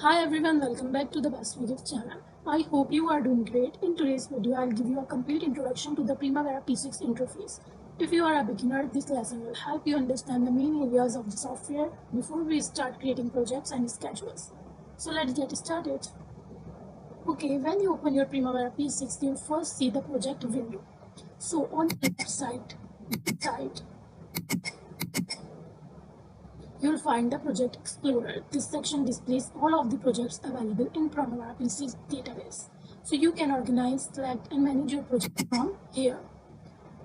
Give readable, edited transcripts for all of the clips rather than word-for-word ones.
Hi everyone, welcome back to the Best Videos channel. I hope you are doing great. In today's video, I'll give you a complete introduction to the Primavera P6 interface. If you are a beginner, this lesson will help you understand the main areas of the software before we start creating projects and schedules. So let's get started. Okay, when you open your Primavera P6, you'll first see the project window. So on the left side, you'll find the Project Explorer. This section displays all of the projects available in Primavera P6 database. So you can organize, select and manage your project from here.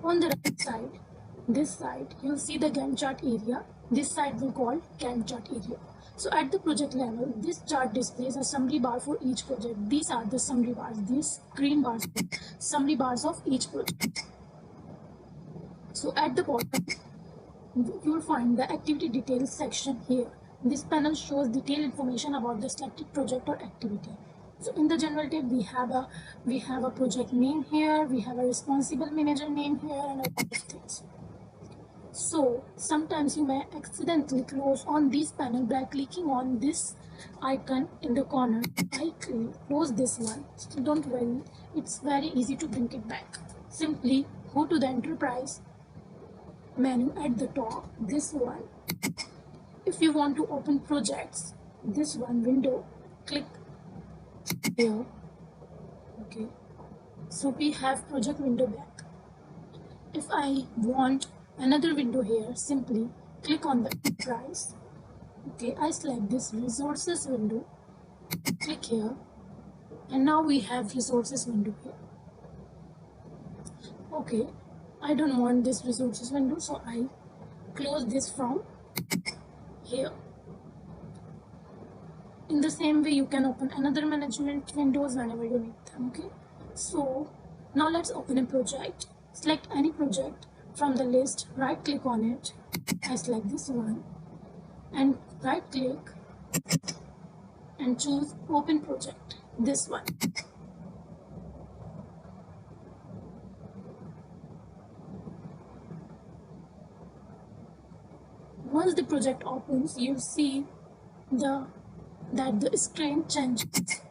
On the right side, this side, you'll see the Gantt chart area. This side will call Gantt chart area. So at the project level, this chart displays a summary bar for each project. These are the summary bars. These green bars are summary bars of each project. So at the bottom, you will find the activity details section here. This panel shows detailed information about the selected project or activity. So in the general tab, we have a project name here, we have a responsible manager name here, and a lot of things. So sometimes you may accidentally close on this panel by clicking on this icon in the corner. I close this one. So don't worry, it's very easy to bring it back. Simply go to the enterprise menu at the top, this one. If you want to open projects, this one window, click here. Okay, so we have project window back. If I want another window here, simply click on the enterprise. Okay, I select this resources window, click here, and now we have resources window here. Okay, I don't want this resources window, so I close this from here. In the same way, you can open another management windows whenever you need them. Okay, so now let's open a project. Select any project from the list, right click on it. I select this one and right click and choose open project, this one. Once the project opens, you see that the screen changes.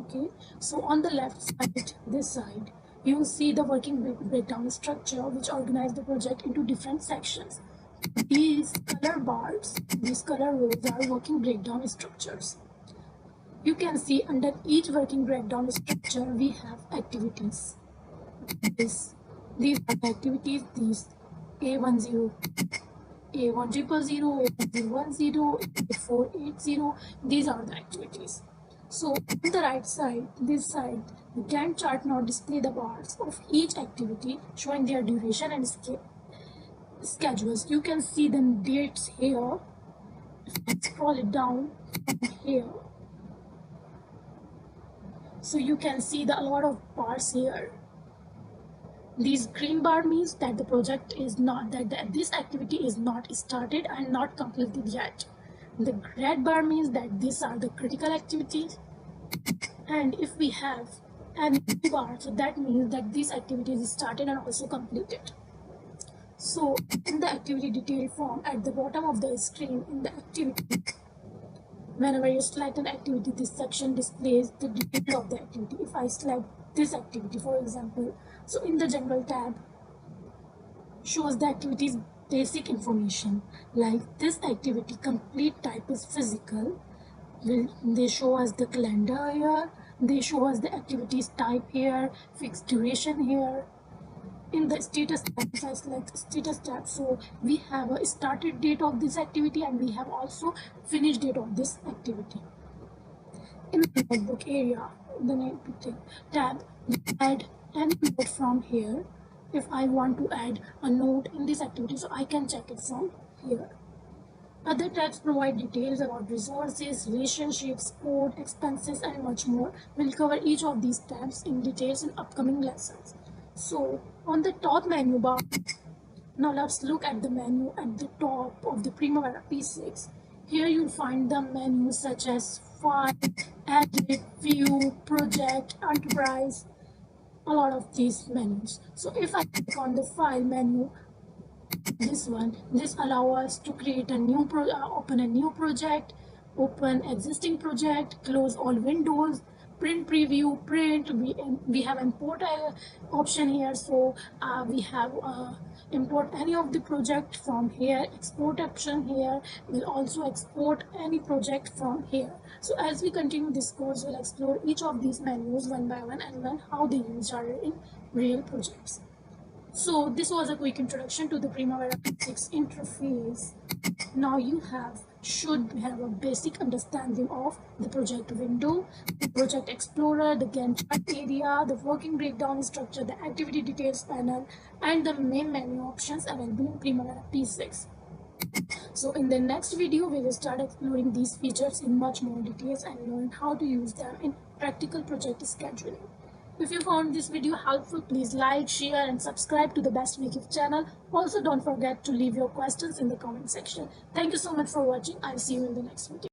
Okay, so on the left side, this side, you will see the working breakdown structure, which organizes the project into different sections. These color bars, these color rows are working breakdown structures. You can see under each working breakdown structure, we have activities. These are the activities, these A10, A1000, A1010, A480, these are the activities. So on the right side, this side, the Gantt chart now display the bars of each activity showing their duration and schedules. You can see the dates here. If I scroll it down from here, so you can see a lot of bars here. These green bar means that the project is not, that this activity is not started and not completed yet. The red bar means that these are the critical activities. And if we have an blue bar, so that means that this activity is started and also completed. So in the activity detail form at the bottom of the screen, in the activity, whenever you select an activity, this section displays the detail of the activity. If I select this activity, for example, so in the general tab shows the activity's basic information, like this activity complete type is physical. They show us the calendar here, they show us the activities type here, fixed duration here. In the status tab, if I select status tab, so we have a started date of this activity and we have also finished date of this activity. In the notebook area, the notebook tab, we add any note from here. If I want to add a note in this activity, so I can check it from here. Other tabs provide details about resources, relationships, code, expenses, and much more. We'll cover each of these tabs in details in upcoming lessons. So on the top menu bar, now let's look at the menu at the top of the Primavera P6. Here you'll find the menus such as File, Edit, View, Project, Enterprise, a lot of these menus. So if I click on the File menu, this allows us to create a new open a new project, open existing project, close all windows, print preview, print. We have import option here, so we have import any of the project from here. Export option here will also export any project from here. So as we continue this course, we'll explore each of these menus one by one and learn how they use are in real projects. So this was a quick introduction to the Primavera P6 interface. Now you should have a basic understanding of the project window, the project explorer, the Gantt chart area, the working breakdown structure, the activity details panel, and the main menu options available in Primavera P6. So in the next video, we will start exploring these features in much more details and learn how to use them in practical project scheduling. If you found this video helpful, please like, share and subscribe to the Best Makeup channel. Also don't forget to leave your questions in the comment section. Thank you so much for watching. I'll see you in the next video.